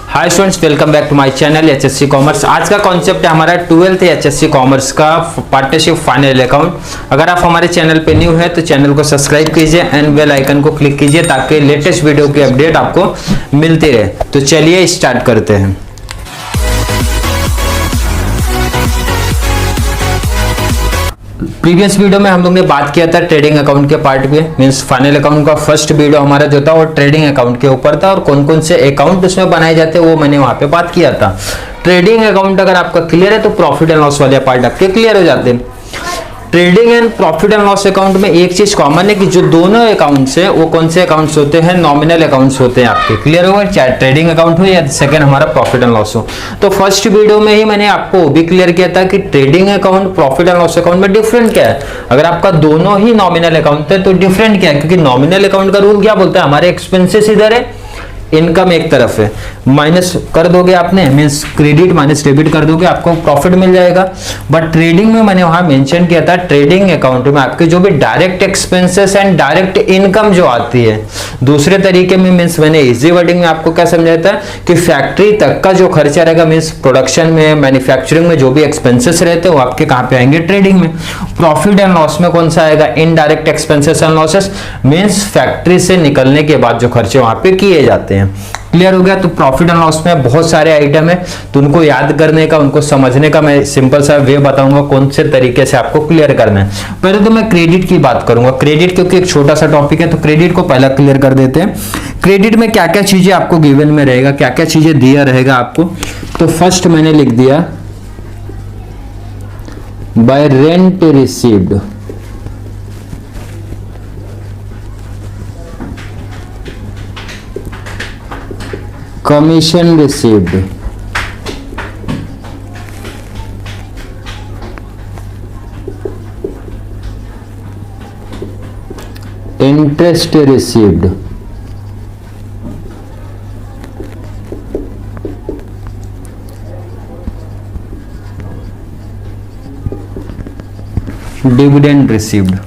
Hi students, welcome back to my channel HSC commerce. आज का concept है हमारा 12th एचएससी कॉमर्स का पार्टनरशिप फाइनल अकाउंट। अगर आप हमारे चैनल पे न्यू है तो चैनल को सब्सक्राइब कीजिए एंड बेल आइकन को क्लिक कीजिए ताकि लेटेस्ट वीडियो की अपडेट आपको मिलती रहे। तो चलिए स्टार्ट करते हैं। प्रीवियस वीडियो में हम लोग ने बात किया था ट्रेडिंग अकाउंट के पार्ट में, मींस फाइनल अकाउंट का फर्स्ट वीडियो हमारा जो था वो ट्रेडिंग अकाउंट के ऊपर था और कौन कौन से अकाउंट उसमें बनाए जाते हैं वो मैंने वहां पे बात किया था। ट्रेडिंग अकाउंट अगर आपका क्लियर है तो प्रॉफिट एंड लॉस वाले पार्ट आपके क्लियर हो जाते हैं। Trading and profit and loss account में एक चीज कॉमन है कि जो दोनों अकाउंट्स है वो कौन से अकाउंट्स होते हैं, नॉमिनल अकाउंट्स होते हैं आपके। क्लियर होगा, चाहे ट्रेडिंग अकाउंट हो या सेकंड हमारा प्रॉफिट एंड लॉस हो। तो फर्स्ट वीडियो में ही मैंने आपको भी क्लियर किया था कि trading account profit and loss account में डिफरेंट क्या है। अगर आपका दोनों ही नॉमिनल अकाउंट है तो डिफरेंट क्या है, क्योंकि नॉमिनल अकाउंट का रूल क्या बोलता है, हमारे एक्सपेंसेस इधर है, इनकम एक तरफ है, माइनस कर दोगे आपने, मींस क्रेडिट माइनस डेबिट कर दोगे, आपको प्रॉफिट मिल जाएगा। बट ट्रेडिंग में मैंने वहां मेंशन किया था, ट्रेडिंग अकाउंट में आपके जो भी direct expenses and direct income जो आती है, दूसरे तरीके में मींस मैंने इजी वर्डिंग में आपको क्या समझाया था कि फैक्ट्री तक का जो खर्चा रहेगा, मींस प्रोडक्शन में, मैन्युफैक्चरिंग में जो भी एक्सपेंसेस रहते हैं वो आपके कहां पे आएंगे, ट्रेडिंग में। प्रॉफिट एंड लॉस में कौन सा आएगा, indirect expenses and losses, means factory से निकलने के बाद जो खर्चे वहां पे किए जाते हैं। क्लियर हो गया। तो प्रॉफिट एंड लॉस में बहुत सारे आइटम है, तो उनको याद करने का, उनको समझने का मैं सिंपल सा वे बताऊंगा कौन से तरीके से आपको क्लियर करना है। पहले तो मैं क्रेडिट की बात करूंगा। क्रेडिट क्योंकि एक छोटा सा टॉपिक है तो क्रेडिट को पहला क्लियर कर देते हैं। क्रेडिट में क्या क्या चीजें आपको गिवन में रहेगा, क्या क्या चीजें दिया रहेगा आपको। तो फर्स्ट मैंने लिख दिया bye rent received, commission received, interest received, dividend received.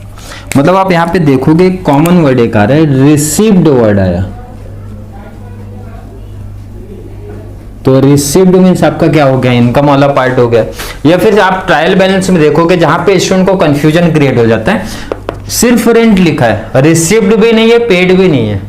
मतलब आप यहां पे देखोगे कॉमन वर्ड एक आ रहा है, रिसीव्ड वर्ड आया, तो रिसीव्ड मींस आपका क्या हो गया, इनकम वाला पार्ट हो गया। या फिर आप ट्रायल बैलेंस में देखोगे जहां पे स्टूडेंट को कंफ्यूजन क्रिएट हो जाता है, सिर्फ रेंट लिखा है, रिसीव्ड भी नहीं है, पेड भी नहीं है।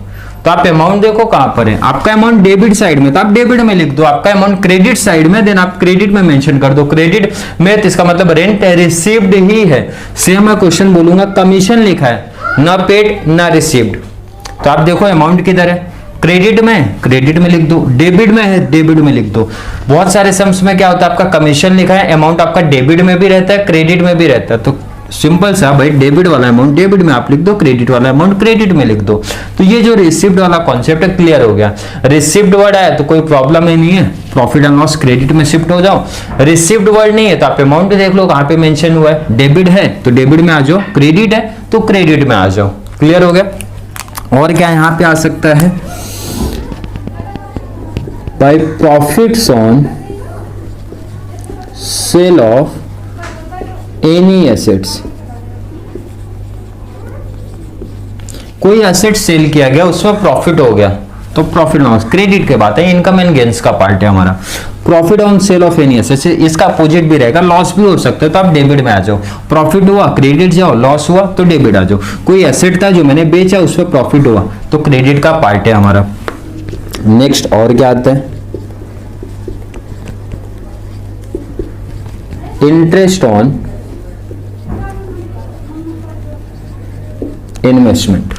तो आप अमाउंट देखो कहां पर है, आपका अमाउंट डेबिट साइड में, तो आप डेबिट में लिख दो। आपका अमाउंट क्रेडिट साइड में, देन आप क्रेडिट में मेंशन कर दो। क्रेडिट में तो इसका मतलब रेंट रिसीव्ड ही है। सेम मैं क्वेश्चन बोलूंगा, कमीशन लिखा है, ना पेड ना रिसीव्ड, तो आप देखो अमाउंट किधर है, क्रेडिट में लिख दो, डेबिट में है, डेबिट में लिख दो। बहुत सारे सम्स में क्या होता है, आपका कमीशन लिखा है, अमाउंट आपका डेबिट में भी रहता है, क्रेडिट में भी रहता है। तो सिंपल सा भाई, डेबिट वाला अमाउंट डेबिट में आप लिख दो, क्रेडिट वाला अमाउंट क्रेडिट में लिख दो। तो ये जो रिसीव्ड वाला कॉन्सेप्ट है क्लियर हो गया। रिसीव्ड वर्ड आया तो कोई प्रॉब्लम ही नहीं है, प्रॉफिट एंड लॉस क्रेडिट में शिफ्ट हो जाओ। रिसीव्ड वर्ड नहीं है तो आप अमाउंट देख लो कहां पे मेंशन हुआ है, डेबिट है तो डेबिट में आ जाओ, क्रेडिट है तो क्रेडिट में आ जाओ। क्लियर हो गया। और क्या यहां पे आ सकता है, by profits on sale of any assets, कोई एसेट सेल किया गया उसमें प्रॉफिट हो गया तो प्रॉफिट लॉस, क्रेडिट के बात है, इनकम एंड गेन्स का पार्ट है हमारा। Profit on sale of any asset, इसका अपोजिट भी रहेगा, लॉस भी हो सकता है, तो आप डेबिट में आ जाओ। प्रॉफिट हुआ क्रेडिट जाओ, लॉस हुआ तो डेबिट आ जाओ। कोई एसेट था जो मैंने बेचा उसमें प्रॉफिट हुआ तो क्रेडिट का पार्ट है हमारा। नेक्स्ट और क्या आता है, इंटरेस्ट ऑन इन्वेस्टमेंट।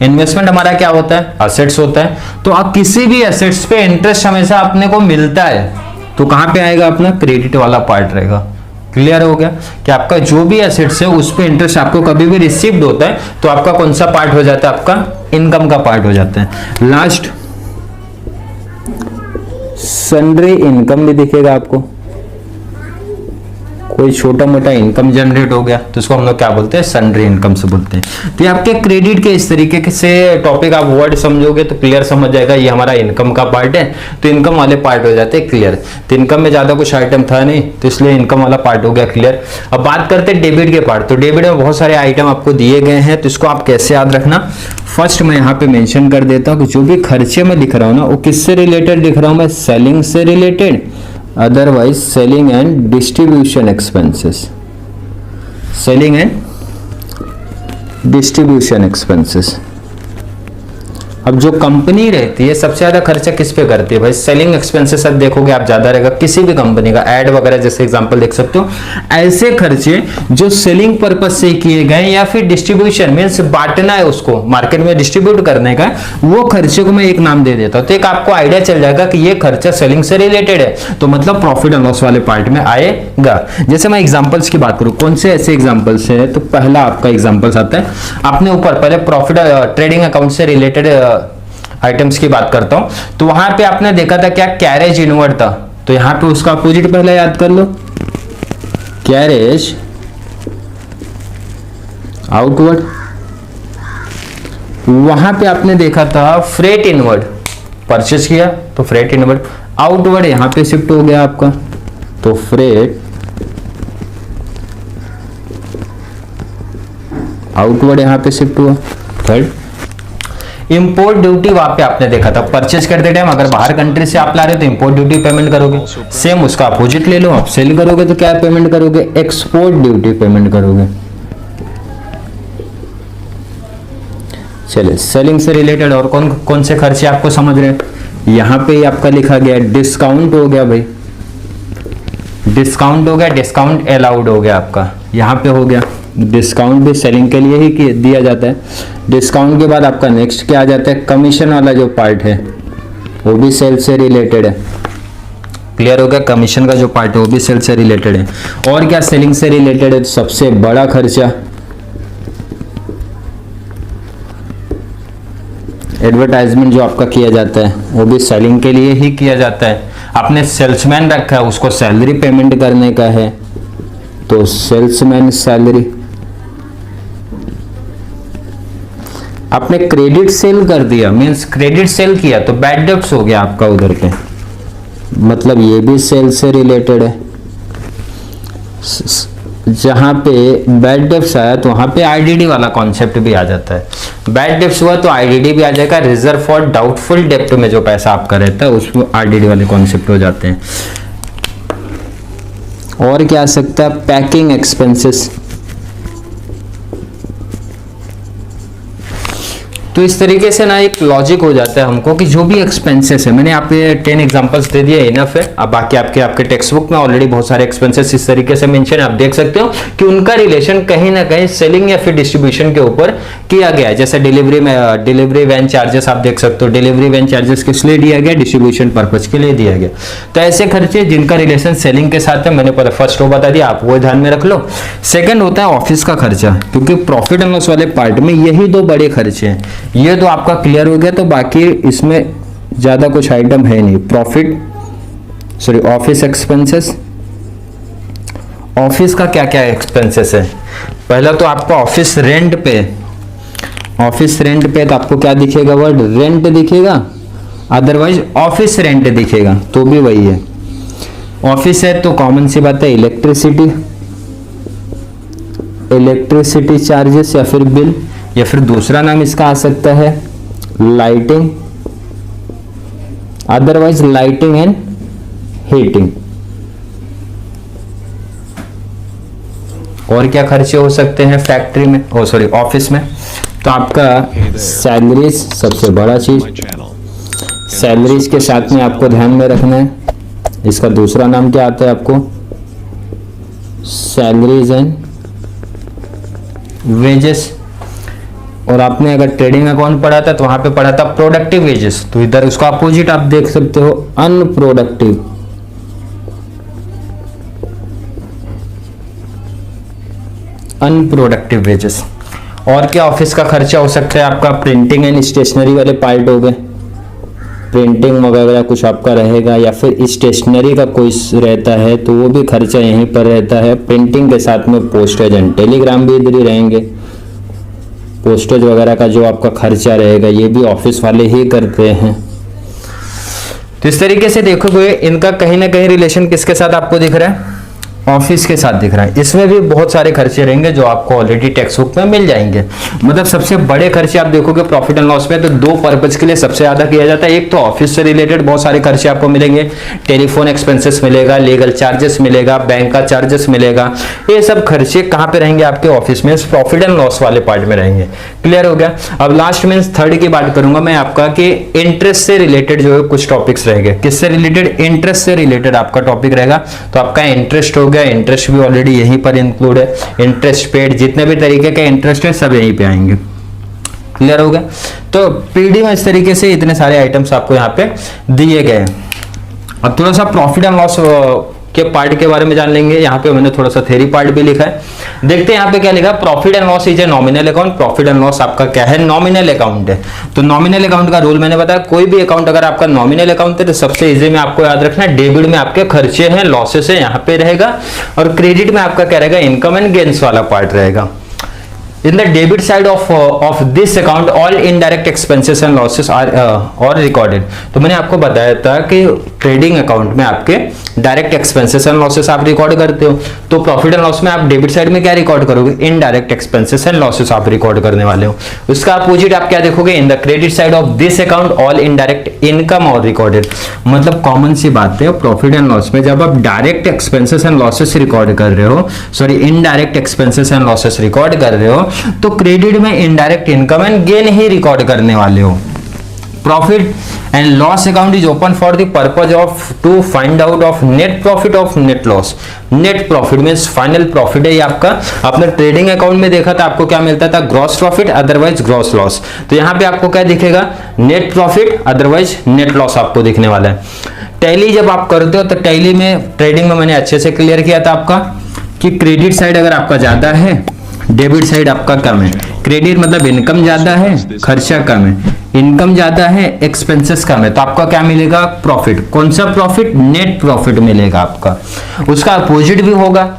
इन्वेस्टमेंट हमारा क्या होता है, असेट्स होता है। तो आप किसी भी असेट्स पे इंटरेस्ट हमेशा अपने को मिलता है तो कहां पे आएगा, अपना क्रेडिट वाला पार्ट रहेगा। क्लियर हो गया कि आपका जो भी एसेट्स है उस पे इंटरेस्ट आपको कभी भी रिसीव्ड होता है तो आपका कौन सा पार्ट हो जाता है, आपका इनकम का पार्ट हो जाता है। लास्ट सन्ड्री इनकम भी दिखेगा आपको, कोई छोटा मोटा इनकम जनरेट हो गया तो उसको हम लोग क्या बोलते हैं, सन्ड्री इनकम से बोलते हैं। तो ये आपके क्रेडिट के इस तरीके से टॉपिक आप वर्ड समझोगे तो क्लियर समझ जाएगा, ये हमारा इनकम का पार्ट है, तो इनकम वाले पार्ट हो जाते हैं क्लियर। तो इनकम में ज्यादा कुछ आइटम था नहीं, तो इसलिए इनकम वाला पार्ट हो गया क्लियर। अब बात करते हैं डेबिट के पार्ट। तो डेबिट में बहुत सारे आइटम आपको दिए गए हैं, तो इसको आप कैसे याद रखना। फर्स्ट मैं यहाँ पे मेंशन कर देता हूँ कि जो भी खर्चे में दिख रहा हूँ ना, वो किससे रिलेटेड दिख रहा हूँ मैं, सेलिंग से related, otherwise selling and distribution expenses, selling and distribution expenses. अब जो कंपनी रहती है सबसे ज्यादा खर्चा किस पे करती है भाई, सेलिंग एक्सपेंसेस। अब देखोगे आप ज्यादा रहेगा किसी भी कंपनी का, एड वगैरह जैसे एग्जांपल देख सकते हो। ऐसे खर्चे जो सेलिंग पर्पस से किए गए या फिर डिस्ट्रीब्यूशन मींस बांटना है, उसको मार्केट में डिस्ट्रीब्यूट करने का, वो खर्चे को मैं एक नाम दे देता हूं, तो एक आपको आइडिया चल जाएगा कि ये खर्चा सेलिंग से रिलेटेड है, तो मतलब प्रॉफिट एंड लॉस वाले पार्ट में आएगा। जैसे मैं एग्जांपल्स की बात करूं, कौन से ऐसे एग्जांपल्स है, तो पहला आपका एग्जांपल्स आता है अपने ऊपर, पहले प्रॉफिट ट्रेडिंग अकाउंट से रिलेटेड आइटम्स की बात करता हूं। तो वहां पे आपने देखा था क्या, कैरेज इनवर्ड था, तो यहां पे उसका अपोजिट पहले याद कर लो, कैरेज आउटवर्ड। वहां पे आपने देखा था फ्रेट इनवर्ड, परचेज किया तो फ्रेट इनवर्ड, आउटवर्ड यहां पे शिफ्ट हो गया आपका, तो फ्रेट आउटवर्ड यहां पे शिफ्ट हुआ। थर्ड इंपोर्ट ड्यूटी, वहां पे आपने देखा था परचेज करते टाइम अगर बाहर कंट्री से आप ला रहे हो तो इंपोर्ट ड्यूटी पेमेंट करोगे। सेम उसका अपोजिट ले लो, आप सेल करोगे तो क्या पेमेंट करोगे, एक्सपोर्ट ड्यूटी पेमेंट करोगे। चलिए सेलिंग से रिलेटेड और कौन कौन से खर्चे आपको समझ रहे हैं, यहां पे आपका लिखा गया डिस्काउंट हो गया भाई, डिस्काउंट हो गया, डिस्काउंट अलाउड हो गया आपका, यहां पे हो गया। डिस्काउंट भी सेलिंग के लिए ही दिया जाता है। डिस्काउंट के बाद आपका नेक्स्ट क्या आ जाता है, कमीशन वाला जो पार्ट है वो भी सेल से रिलेटेड है। क्लियर हो गया, कमीशन का जो पार्ट है वो भी सेल से रिलेटेड है। और क्या सेलिंग से रिलेटेड है, सबसे बड़ा खर्चा एडवर्टाइजमेंट जो आपका किया जाता है वो भी सेलिंग के लिए ही किया जाता है। आपने सेल्समैन रखा है, उसको सैलरी पेमेंट करने का है, तो सेल्समैन सैलरी। आपने क्रेडिट सेल कर दिया, मींस क्रेडिट सेल किया तो बैड डेब्ट्स हो गया आपका उधर पे, मतलब ये भी सेल से रिलेटेड है। जहां पे बैड डेब्ट्स आया तो वहां पे आईडीडी वाला कॉन्सेप्ट भी आ जाता है। बैड डेब्ट्स हुआ तो आईडीडी भी आ जाएगा, रिजर्व फॉर डाउटफुल डेब्ट में जो पैसा आपका रहता है उसमें आईडीडी वाले कॉन्सेप्ट हो जाते हैं। और क्या आ सकता है, पैकिंग एक्सपेंसेस। तो इस तरीके से ना एक लॉजिक हो जाता है हमको कि जो भी एक्सपेंसेस है, मैंने आप पे 10 एग्जांपल्स दे दिए, इनफ है। अब बाकी आपके टेक्स्ट बुक में ऑलरेडी बहुत सारे एक्सपेंसेस इस तरीके से मेंशन आप देख सकते हो कि उनका रिलेशन कहीं ना कहीं सेलिंग या फिर डिस्ट्रीब्यूशन के ऊपर किया गया है। जैसे डिलीवरी में डिलीवरी वैन चार्जेस आप देख सकते हो, डिलीवरी वैन चार्जेस किस लिए दिया गया, डिस्ट्रीब्यूशन पर्पज के लिए दिया गया। तो ऐसे खर्चे जिनका रिलेशन सेलिंग के साथ है, मैंने पहले फर्स्ट वो बता दिया, आप वो ध्यान में रख लो। सेकंड होता है ऑफिस का खर्चा, क्योंकि प्रॉफिट एंड लॉस वाले पार्ट में यही दो बड़े खर्चे हैं। ये तो आपका क्लियर हो गया, तो बाकी इसमें ज्यादा कुछ आइटम है नहीं। ऑफिस एक्सपेंसेस, ऑफिस का क्या क्या एक्सपेंसेस है, पहला तो आपका ऑफिस रेंट पे, ऑफिस रेंट पे तो आपको क्या दिखेगा, वर्ड रेंट दिखेगा, अदरवाइज ऑफिस रेंट दिखेगा, तो भी वही है। ऑफिस है तो कॉमन सी बात है इलेक्ट्रिसिटी, इलेक्ट्रिसिटी चार्जेस या फिर बिल, या फिर दूसरा नाम इसका आ सकता है lighting, otherwise lighting and heating. और क्या खर्चे हो सकते हैं फैक्ट्री में, ऑफिस में, तो आपका सैलरीज सबसे बड़ा चीज, सैलरीज के साथ में आपको ध्यान में रखना है, इसका दूसरा नाम क्या आता है आपको, सैलरीज एंड वेजेस। और आपने अगर ट्रेडिंग अकाउंट पढ़ा था तो वहां पे पढ़ा था प्रोडक्टिव वेजेस, तो इधर उसका अपोजिट आप देख सकते हो अनप्रोडक्टिव। Unproductive wages. और क्या ऑफिस का खर्चा हो सकता है आपका, प्रिंटिंग एंड स्टेशनरी वाले पार्ट हो गए, प्रिंटिंग वगैरह कुछ आपका रहेगा, या फिर स्टेशनरी का कोई रहता है तो वो भी खर्चा यहीं पर रहता है। प्रिंटिंग के साथ में पोस्टेज एंड टेलीग्राम भी इधर ही रहेंगे। पोस्टेज वगैरह का जो आपका खर्चा रहेगा ये भी ऑफिस वाले ही करते हैं। तो इस तरीके से देखोगे इनका कहीं ना कहीं रिलेशन किसके साथ आपको दिख रहा है, ऑफिस के साथ दिख रहा है। इसमें भी बहुत सारे खर्चे रहेंगे जो आपको ऑलरेडी टेक्स्ट बुक में मिल जाएंगे। मतलब सबसे बड़े खर्चे आप देखोगे प्रॉफिट एंड लॉस में तो दो पर्पज के लिए सबसे ज्यादा किया जाता है। एक तो ऑफिस से रिलेटेड बहुत सारे खर्चे आपको मिलेंगे, टेलीफोन एक्सपेंसेस मिलेगा, लीगल चार्जेस मिलेगा, बैंक का चार्जेस मिलेगा। ये सब खर्चे कहाँ पे रहेंगे आपके ऑफिस में, प्रॉफिट एंड लॉस वाले पार्ट में रहेंगे। क्लियर हो गया। अब लास्ट में थर्ड की बात करूंगा मैं आपका कि इंटरेस्ट से रिलेटेड जो है कुछ टॉपिक्स रहेंगे। किससे रिलेटेड, इंटरेस्ट से रिलेटेड आपका टॉपिक रहेगा। तो आपका इंटरेस्ट हो, इंटरेस्ट भी ऑलरेडी यहीं पर इंक्लूड है। इंटरेस्ट पेड, जितने भी तरीके के इंटरेस्ट है सब यहीं पे आएंगे। क्लियर हो गया। तो पीडी में इस तरीके से इतने सारे आइटम्स आपको यहाँ पे दिए गए। अब थोड़ा सा प्रॉफिट एंड लॉस के पार्ट के बारे में जान लेंगे। यहाँ पे मैंने थोड़ा सा थ्योरी पार्ट भी लिखा है। देखते हैं यहाँ पे क्या लिखा, profit and loss is a nominal account. Profit and loss आपका क्या है, नॉमिनल अकाउंट है। तो नॉमिनल अकाउंट का रूल मैंने बताया, कोई भी अकाउंट अगर आपका नॉमिनल अकाउंट है तो सबसे इजी में आपको याद रखना है डेबिट में आपके खर्चे हैं, लॉसेस है यहाँ पे रहेगा, और क्रेडिट में आपका क्या रहेगा, इनकम एंड गेन्स वाला पार्ट रहेगा। In the debit side of this account, all indirect expenses and losses are recorded। तो मैंने आपको बताया था कि ट्रेडिंग अकाउंट में आपके डायरेक्ट एक्सपेंसेस एंड लॉसेस आप रिकॉर्ड करते हो। तो प्रॉफिट एंड लॉस में आप डेबिट साइड में क्या रिकॉर्ड करोगे, इनडायरेक्ट एक्सपेंसेस एंड लॉसेस आप रिकॉर्ड करने वाले हो। उसका अपोजिट आप क्या देखोगे, in the credit side of this account all indirect income और रिकॉर्डेड। मतलब कॉमन सी बात है, प्रॉफिट एंड लॉस में जब आप direct expenses and losses record कर रहे हो, sorry indirect expenses and losses record कर रहे हो, तो क्रेडिट में indirect income and gain he record करने वाले हो। Profit and loss account is open for the purpose of to find out of net profit of net loss. Net profit means final profit है ये आपका। आपने trading account में देखा था आपको क्या मिलता था, gross profit otherwise gross loss. तो यहां पे आपको क्या दिखेगा, net profit otherwise net loss आपको दिखने वाला है। टैली जब आप करते हो तो टैली में ट्रेडिंग में मैंने अच्छे से क्लियर किया था आपका कि क्रेडिट साइड अगर आपका ज्यादा है, डेबिट साइड आपका कम है। क्रेडिट मतलब इनकम ज्यादा है, खर्चा कम है। इनकम ज्यादा है, एक्सपेंसेस कम है, तो आपका क्या मिलेगा, प्रॉफिट। कौन सा प्रॉफिट, नेट प्रॉफिट मिलेगा आपका। उसका अपोजिट भी होगा,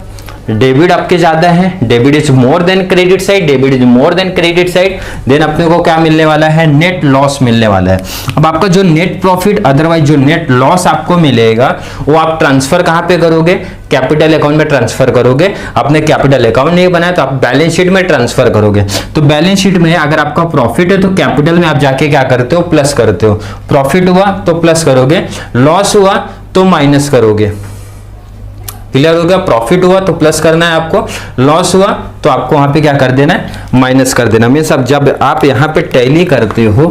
डेबिट आपके ज्यादा है, debit is more than credit side, debit is more than credit side, then अपने को क्या मिलने वाला है, नेट लॉस मिलने वाला है। अब आपका जो नेट प्रॉफिट अदरवाइज जो नेट लॉस आपको मिलेगा वो आप ट्रांसफर कहां पे करोगे, कैपिटल अकाउंट में ट्रांसफर करोगे। आपने कैपिटल अकाउंट नहीं बनाया तो आप बैलेंस शीट में ट्रांसफर करोगे। तो बैलेंस शीट में अगर आपका प्रॉफिट है तो कैपिटल में आप जाके क्या करते हो, प्लस करते हो। प्रॉफिट हुआ तो प्लस करोगे, लॉस हुआ तो माइनस करोगे। क्लियर हो गया। प्रॉफिट हुआ तो प्लस करना है आपको, लॉस हुआ तो आपको वहां पे क्या कर देना है, माइनस कर देना। मींस अब जब आप यहां पे टैली करते हो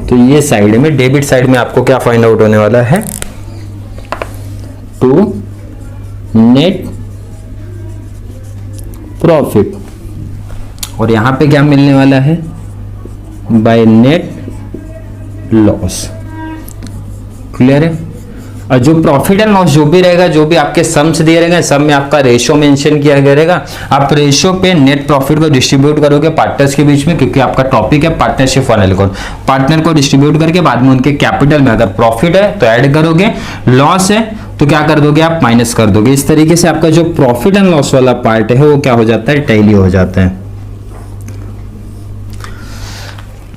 तो ये साइड में डेबिट साइड में आपको क्या फाइंड आउट होने वाला है, टू नेट प्रॉफिट, और यहां पे क्या मिलने वाला है, बाय नेट लॉस। क्लियर है। और जो प्रॉफिट एंड लॉस जो भी रहेगा, जो भी आपके सम्स दिए रहेंगे, सब में आपका रेशियो मेंशन किया गया रहेगा। आप रेशियो पे नेट प्रॉफिट को डिस्ट्रीब्यूट करोगे पार्टनर्स के बीच में, क्योंकि आपका टॉपिक है पार्टनरशिप फाइनल अकाउंट। पार्टनर को डिस्ट्रीब्यूट करके बाद में उनके कैपिटल में अगर प्रॉफिट है तो ऐड करोगे, लॉस है तो क्या कर दोगे आप, माइनस कर दोगे। इस तरीके से आपका जो प्रॉफिट एंड लॉस वाला पार्ट है वो क्या हो जाता है, टैली हो जाता है।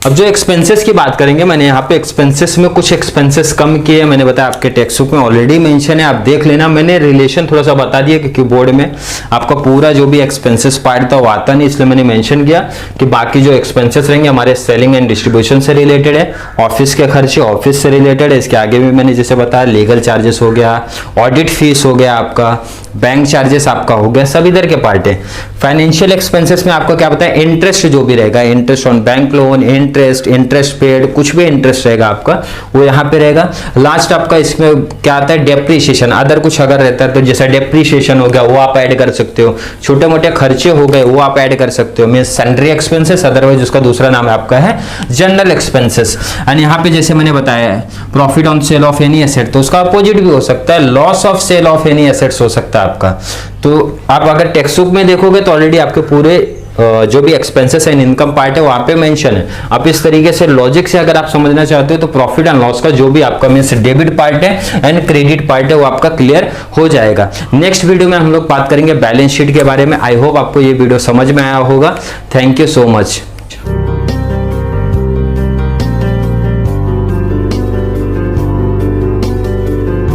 अब जो एक्सपेंसेस की बात करेंगे, मैंने यहाँ पे एक्सपेंसेस में कुछ एक्सपेंसेस कम किए, मैंने बताया आपके टेक्स्ट बुक में ऑलरेडी मेंशन है, आप देख लेना। मैंने रिलेशन थोड़ा सा बता दिया क्योंकि बोर्ड में आपका पूरा जो भी एक्सपेंसेस पार्ट था वो आता नहीं, इसलिए मैंने मेंशन किया कि बाकी जो एक्सपेंसेस रहेंगे हमारे सेलिंग एंड डिस्ट्रीब्यूशन से रिलेटेड है, ऑफिस के खर्चे ऑफिस से रिलेटेड है। इसके आगे भी मैंने जैसे बताया लीगल चार्जेस हो गया, ऑडिट फीस हो गया, आपका बैंक चार्जेस आपका हो गया, सब इधर के पार्ट है। फाइनेंशियल एक्सपेंसेस में आपको क्या बताया, इंटरेस्ट जो भी रहेगा, interest on bank loan, interest paid, कुछ भी इंटरेस्ट रहेगा आपका वो यहाँ पे रहेगा। लास्ट आपका इसमें क्या आता है, डेप्रीशिएशन, अदर कुछ अगर रहता है तो जैसा डेप्रीशिएशन हो गया वो आप ऐड कर सकते हो, छोटे मोटे खर्चे हो गए वो आप ऐड कर सकते हो। मींस सन्ड्री एक्सपेंसेस, अदरवाइज उसका दूसरा नाम आपका है जनरल एक्सपेंसेस। एंड यहाँ पे जैसे मैंने बताया profit on sale of any asset, तो उसका अपोजिट भी हो सकता है, loss of sale of any assets हो सकता है आपका। तो आप अगर टेक्स्ट बुक में देखोगे तो ऑलरेडी आपके पूरे जो भी एक्सपेंसेस एंड इनकम पार्ट है वहां पे मेंशन है। आप इस तरीके से लॉजिक से अगर आप समझना चाहते हो तो प्रॉफिट एंड लॉस का जो भी आपका मींस डेबिट पार्ट है एंड क्रेडिट पार्ट है वो आपका क्लियर हो जाएगा। नेक्स्ट वीडियो में हम लोग बात करेंगे बैलेंस शीट के बारे में। आई होप आपको ये वीडियो समझ में आया होगा। Thank you so much.